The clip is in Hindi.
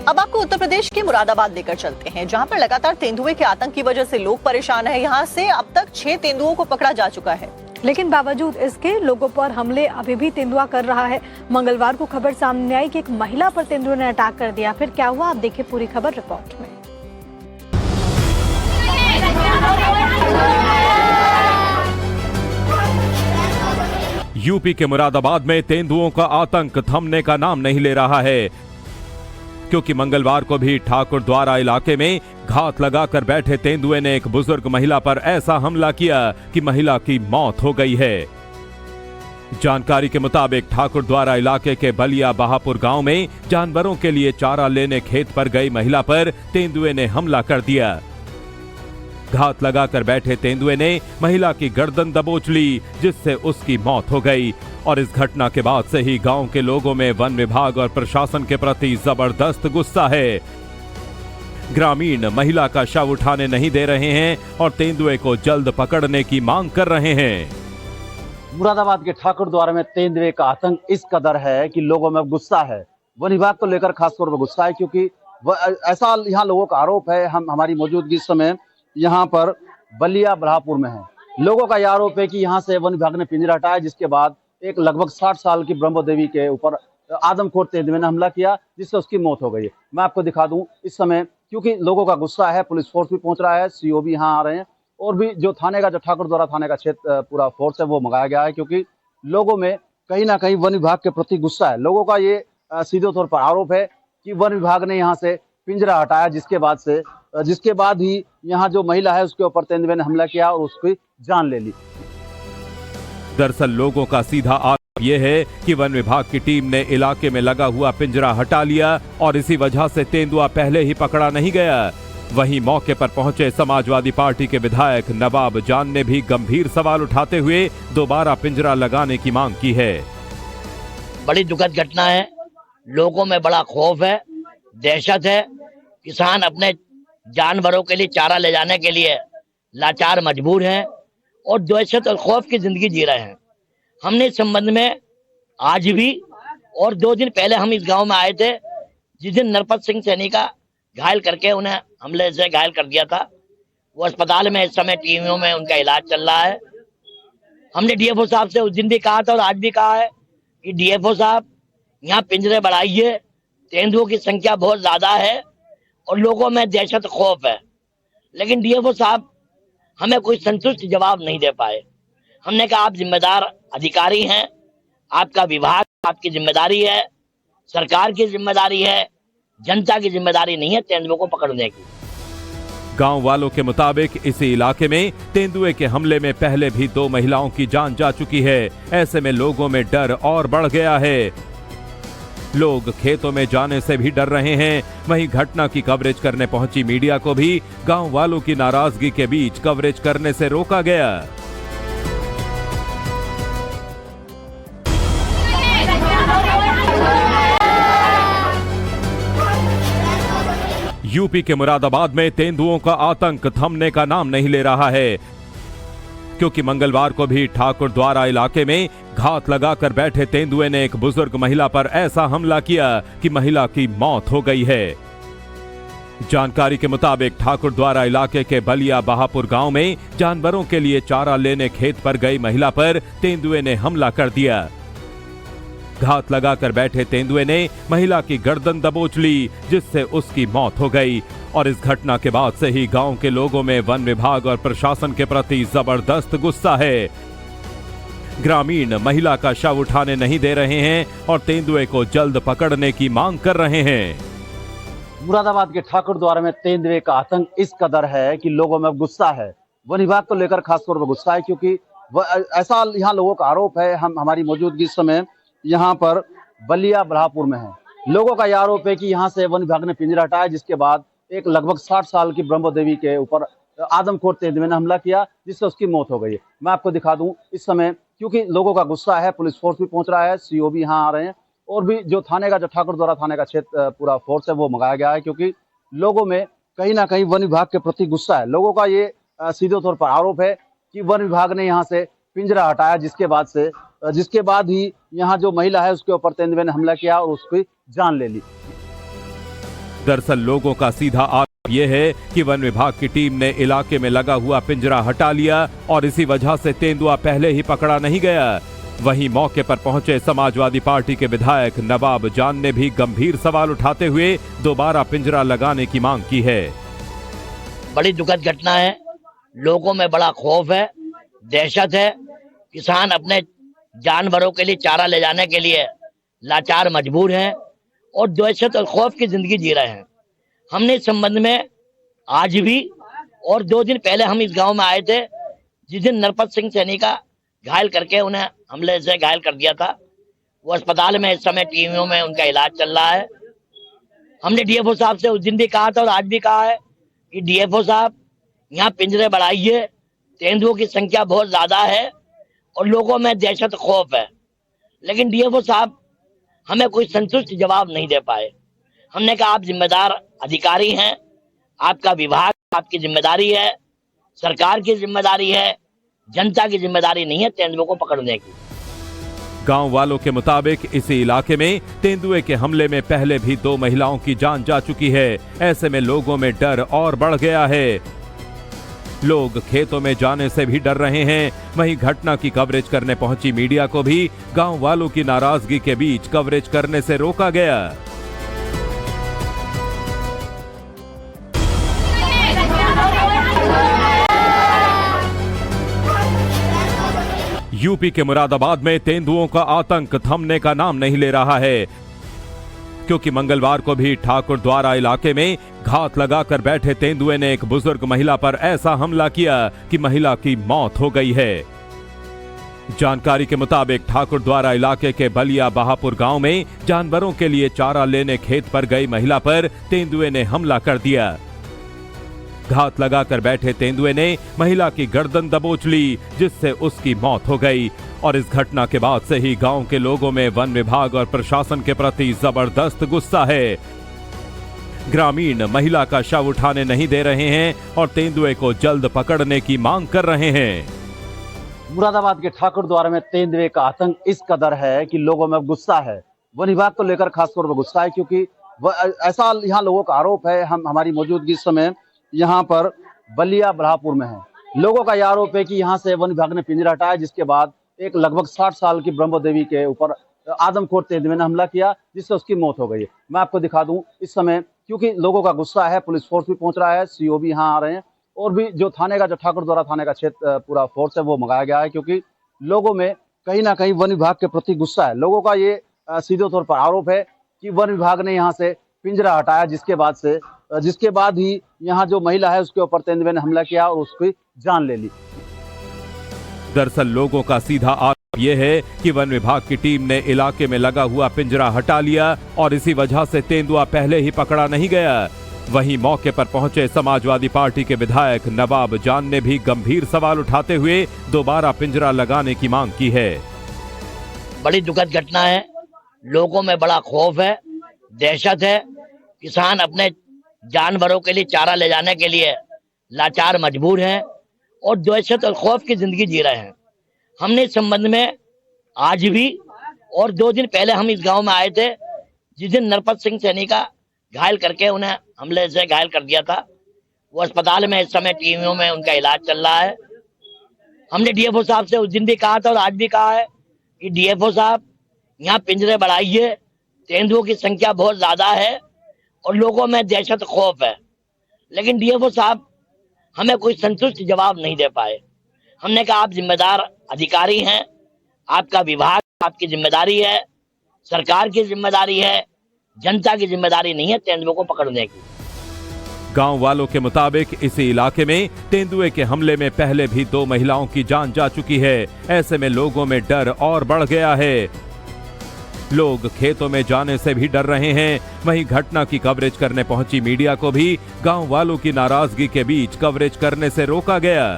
अब आपको उत्तर प्रदेश के मुरादाबाद लेकर चलते हैं, जहां पर लगातार तेंदुए के आतंक की वजह से लोग परेशान हैं। यहां से अब तक 6 तेंदुओं को पकड़ा जा चुका है, लेकिन बावजूद इसके लोगों पर हमले अभी भी तेंदुआ कर रहा है। मंगलवार को खबर सामने आई कि एक महिला पर तेंदुए ने अटैक कर दिया। फिर क्या हुआ, आप देखिए पूरी खबर रिपोर्ट में। यूपी के मुरादाबाद में तेंदुओं का आतंक थमने का नाम नहीं ले रहा है, क्योंकि मंगलवार को भी ठाकुर द्वारा इलाके में घात लगाकर बैठे तेंदुए ने एक बुजुर्ग महिला पर ऐसा हमला किया कि महिला की मौत हो गई है। जानकारी के मुताबिक ठाकुर द्वारा इलाके के बलिया बहापुर गांव में जानवरों के लिए चारा लेने खेत पर गई महिला पर तेंदुए ने हमला कर दिया। घात लगाकर बैठे तेंदुए ने महिला की गर्दन दबोच ली, जिससे उसकी मौत हो गई। और इस घटना के बाद से ही गांव के लोगों में वन विभाग और प्रशासन के प्रति जबरदस्त गुस्सा है। ग्रामीण महिला का शव उठाने नहीं दे रहे हैं और तेंदुए को जल्द पकड़ने की मांग कर रहे हैं। मुरादाबाद के ठाकुर द्वारा में तेंदुए का आतंक इस कदर है कि लोगों में गुस्सा है। वन विभाग को लेकर खासतौर पर गुस्सा है, क्योंकि ऐसा यहाँ लोगों का आरोप है। हमारी मौजूदगी इस समय यहाँ पर बलिया बल्हापुर में है। लोगों का यह आरोप है कि यहाँ से वन विभाग ने पिंजरा हटाया, जिसके बाद एक लगभग 60 साल की ब्रह्मो देवी के ऊपर आदमखोर तेंदुए ने हमला किया, जिससे उसकी मौत हो गई। मैं आपको दिखा दूं इस समय, क्योंकि लोगों का गुस्सा है, पुलिस फोर्स भी पहुंच रहा है, सीओ भी यहाँ आ रहे हैं, और भी जो थाने का, जो ठाकुर द्वारा थाने का क्षेत्र पूरा फोर्स है वो मंगाया गया है, क्योंकि लोगों में कहीं ना कहीं वन विभाग के प्रति गुस्सा है। लोगों का ये सीधे तौर पर आरोप है कि वन विभाग ने यहाँ से पिंजरा हटाया, जिसके बाद ही यहाँ जो महिला है उसके ऊपर तेंदुए ने हमला किया और उसकी जान ले ली। दरअसल लोगों का सीधा आरोप यह है कि वन विभाग की टीम ने इलाके में लगा हुआ पिंजरा हटा लिया और इसी वजह से तेंदुआ पहले ही पकड़ा नहीं गया। वहीं मौके पर पहुंचे समाजवादी पार्टी के विधायक नवाब जान ने भी गंभीर सवाल उठाते हुए दोबारा पिंजरा लगाने की मांग की है। बड़ी दुखद घटना है, लोगों में बड़ा खौफ है, दहशत है। किसान अपने जानवरों के लिए चारा ले जाने के लिए लाचार मजबूर हैं और दहशत और खौफ की जिंदगी जी रहे हैं। हमने इस संबंध में आज भी और 2 दिन पहले हम इस गांव में आए थे, जिस दिन नरपत सिंह सैनी का घायल करके उन्हें हमले से घायल कर दिया था। वो अस्पताल में इस समय टीवियों में उनका इलाज चल रहा है। हमने डीएफओ साहब से उस दिन भी कहा था और आज भी कहा है कि डीएफओ साहब यहाँ पिंजरे बढ़ाइए, तेंदुओं की संख्या बहुत ज्यादा है और लोगों में दहशत खौफ है। लेकिन डीएफओ साहब हमें कोई संतुष्ट जवाब नहीं दे पाए। हमने कहा आप जिम्मेदार अधिकारी हैं, आपका विभाग, आपकी जिम्मेदारी है, सरकार की जिम्मेदारी है, जनता की जिम्मेदारी नहीं है तेंदुओं को पकड़ने की। गांव वालों के मुताबिक इसी इलाके में तेंदुए के हमले में पहले भी 2 महिलाओं की जान जा चुकी है। ऐसे में लोगों में डर और बढ़ गया है। लोग खेतों में जाने से भी डर रहे हैं। वहीं घटना की कवरेज करने पहुंची मीडिया को भी गांव वालों की नाराजगी के बीच कवरेज करने से रोका गया। यूपी के मुरादाबाद में तेंदुओं का आतंक थमने का नाम नहीं ले रहा है, क्योंकि मंगलवार को भी ठाकुर द्वारा इलाके में घात लगाकर बैठे तेंदुए ने एक बुजुर्ग महिला पर ऐसा हमला किया कि महिला की मौत हो गई है। जानकारी के मुताबिक ठाकुर द्वारा इलाके के बलिया बहापुर गांव में जानवरों के लिए चारा लेने खेत पर गई महिला पर तेंदुए ने हमला कर दिया। घात लगाकर बैठे तेंदुए ने महिला की गर्दन दबोच ली, जिससे उसकी मौत हो गई। और इस घटना के बाद से ही गांव के लोगों में वन विभाग और प्रशासन के प्रति जबरदस्त गुस्सा है। ग्रामीण महिला का शव उठाने नहीं दे रहे हैं और तेंदुए को जल्द पकड़ने की मांग कर रहे हैं। मुरादाबाद के ठाकुर द्वारा में तेंदुए का आतंक इस कदर है कि लोगों में गुस्सा है। वन विभाग को लेकर खासतौर पर गुस्सा है, क्योंकि ऐसा यहाँ लोगों का आरोप है। हमारी मौजूदगी इस समय यहाँ पर बलिया बल्हापुर में है। लोगों का यह आरोप है कि यहाँ से वन विभाग ने पिंजरा हटाया, जिसके बाद एक लगभग 60 साल की ब्रह्मो देवी के ऊपर आदमखोर तेंदुए ने हमला किया, जिससे उसकी मौत हो गई। मैं आपको दिखा दूं इस समय, क्योंकि लोगों का गुस्सा है, पुलिस फोर्स भी पहुंच रहा है, सीओ भी यहाँ आ रहे हैं, और भी जो थाने का, जो ठाकुर द्वारा थाने का क्षेत्र पूरा फोर्स है वो मंगाया गया है, क्योंकि लोगों में कहीं ना कहीं वन विभाग के प्रति गुस्सा है। लोगों का ये सीधे तौर पर आरोप है कि वन विभाग ने यहाँ से पिंजरा हटाया, जिसके बाद ही यहाँ जो महिला है उसके ऊपर तेंदुए ने हमला किया और उसकी जान ले ली। दरअसल लोगों का सीधा आरोप ये है कि वन विभाग की टीम ने इलाके में लगा हुआ पिंजरा हटा लिया और इसी वजह से तेंदुआ पहले ही पकड़ा नहीं गया। वहीं मौके पर पहुंचे समाजवादी पार्टी के विधायक नवाब जान ने भी गंभीर सवाल उठाते हुए दोबारा पिंजरा लगाने की मांग की है। बड़ी दुखद घटना है, लोगों में बड़ा खौफ है, दहशत है। किसान अपने जानवरों के लिए चारा ले जाने के लिए लाचार मजबूर हैं और दहशत और खौफ की जिंदगी जी रहे हैं। हमने इस संबंध में आज भी और 2 दिन पहले हम इस गांव में आए थे, जिस दिन नरपत सिंह सैनी का घायल करके उन्हें हमले से घायल कर दिया था। वो अस्पताल में इस समय टीवियों में उनका इलाज चल रहा है। हमने डीएफओ साहब से उस दिन भी कहा था और आज भी कहा है कि डीएफओ साहब यहाँ पिंजरे बढ़ाइए, तेंदुओं की संख्या बहुत ज्यादा है और लोगों में दहशत खौफ है। लेकिन डीएफओ साहब हमें कोई संतुष्ट जवाब नहीं दे पाए। हमने कहा आप जिम्मेदार अधिकारी हैं, आपका विभाग, आपकी जिम्मेदारी है, सरकार की जिम्मेदारी है, जनता की जिम्मेदारी नहीं है तेंदुओं को पकड़ने की। गांव वालों के मुताबिक इसी इलाके में तेंदुए के हमले में पहले भी 2 महिलाओं की जान जा चुकी है। ऐसे में लोगों में डर और बढ़ गया है। लोग खेतों में जाने से भी डर रहे हैं। वहीं घटना की कवरेज करने पहुंची मीडिया को भी गांव वालों की नाराजगी के बीच कवरेज करने से रोका गया। यूपी के मुरादाबाद में तेंदुओं का आतंक थमने का नाम नहीं ले रहा है, क्योंकि मंगलवार को भी ठाकुर द्वारा इलाके में घात लगाकर बैठे तेंदुए ने एक बुजुर्ग महिला पर ऐसा हमला किया कि महिला की मौत हो गई है। जानकारी के मुताबिक ठाकुर द्वारा इलाके के बलिया बहापुर गांव में जानवरों के लिए चारा लेने खेत पर गई महिला पर तेंदुए ने हमला कर दिया। घात लगाकर बैठे तेंदुए ने महिला की गर्दन दबोच ली, जिससे उसकी मौत हो गई। और इस घटना के बाद से ही गांव के लोगों में वन विभाग और प्रशासन के प्रति जबरदस्त गुस्सा है। ग्रामीण महिला का शव उठाने नहीं दे रहे हैं और तेंदुए को जल्द पकड़ने की मांग कर रहे हैं। मुरादाबाद के ठाकुर द्वारा में तेंदुए का आतंक इस कदर है कि लोगों में गुस्सा है। वन विभाग को लेकर खासतौर पर गुस्सा है, क्योंकि ऐसा यहाँ लोगों का आरोप है, हम हमारी मौजूदगी इस समय यहाँ पर बलिया बल्हापुर में है। लोगों का यह आरोप है कि यहाँ से वन विभाग ने पिंजरा हटाया, जिसके बाद एक लगभग 60 साल की ब्रह्म देवी के ऊपर आदमखोर तेंदुए ने हमला किया, जिससे उसकी मौत हो गई। मैं आपको दिखा दूं इस समय, क्योंकि लोगों का गुस्सा है, पुलिस फोर्स भी पहुंच रहा है, सीओ भी यहाँ आ रहे हैं और भी जो थाने का, जो ठाकुर द्वारा थाने का क्षेत्र पूरा फोर्स है वो मंगाया गया है, क्योंकि लोगों में कहीं ना कहीं वन विभाग के प्रति गुस्सा है। लोगों का ये सीधे तौर पर आरोप है कि वन विभाग ने यहाँ से पिंजरा हटाया, जिसके बाद ही यहाँ जो महिला है उसके ऊपर तेंदुए ने हमला किया और उसकी जान ले ली। दरअसल लोगों का सीधा आरोप ये है कि वन विभाग की टीम ने इलाके में लगा हुआ पिंजरा हटा लिया और इसी वजह से तेंदुआ पहले ही पकड़ा नहीं गया। वहीं मौके पर पहुंचे समाजवादी पार्टी के विधायक नवाब जान ने भी गंभीर सवाल उठाते हुए दोबारा पिंजरा लगाने की मांग की है। बड़ी दुखद घटना है, लोगों में बड़ा खौफ है, दहशत है। किसान अपने जानवरों के लिए चारा ले जाने के लिए लाचार मजबूर हैं और दहशत और खौफ की जिंदगी जी रहे हैं। हमने इस संबंध में आज भी और 2 दिन पहले हम इस गांव में आए थे, जिस दिन नरपत सिंह सैनी का घायल करके उन्हें हमले से घायल कर दिया था। वो अस्पताल में इस समय टीवियों में उनका इलाज चल रहा है। हमने डीएफओ साहब से उस दिन भी कहा था और आज भी कहा है कि डीएफओ साहब यहाँ पिंजरे बढ़ाइए, तेंदुओं की संख्या बहुत ज्यादा है और लोगों में दहशत खौफ है। लेकिन डीएफओ साहब हमें कोई संतुष्ट जवाब नहीं दे पाए। हमने कहा आप जिम्मेदार अधिकारी हैं, आपका विभाग, आपकी जिम्मेदारी है, सरकार की जिम्मेदारी है, जनता की जिम्मेदारी नहीं है तेंदुओं को पकड़ने की। गांव वालों के मुताबिक इसी इलाके में तेंदुए के हमले में पहले भी 2 महिलाओं की जान जा चुकी है। ऐसे में लोगों में डर और बढ़ गया है। लोग खेतों में जाने से भी डर रहे हैं। वहीं घटना की कवरेज करने पहुंची मीडिया को भी गांव वालों की नाराजगी के बीच कवरेज करने से रोका गया।